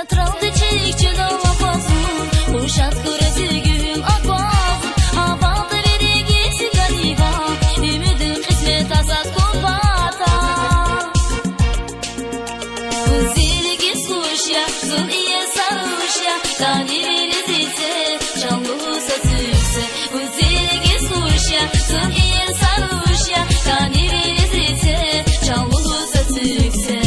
Teatral çiçekçi dava fazul Uşat kurası güm akvaz Havalda veri gitsi galiba Ümidim kısmet asat kumbata Zili git kuşya Zul iye saruşya Dani veri zilse Canlı satırse Zili git kuşya Zul iye saruşya Dani veri zilse Canlı satırse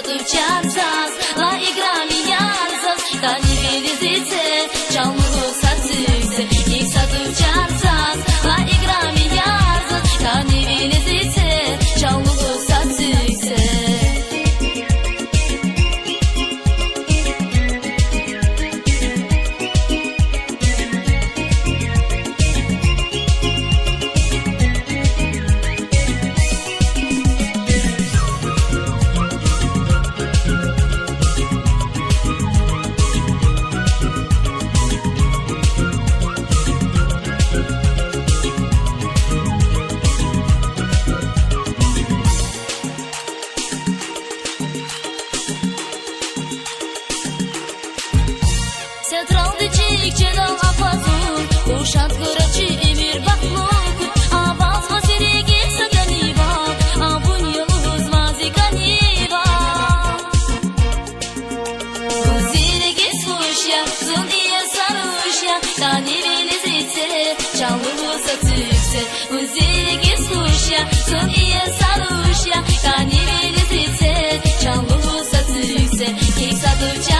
Duracağız, la igramiyansız Dani velizite, canlı satırse Kisa duracağız, la igramiyansız Dani velizite, canlı satırse Teatral çiçekçi dava fazul Uşat kurası emir bakluk Avaz vasiri gitsa ganiva Abun yoluz mazi ganiva Zili git kuşya Zul iye saruşya Dani velizite Canlı satırse Zili git kuşya Zul iye saruşya Dani velizite Canlı satırse Kisa duracağız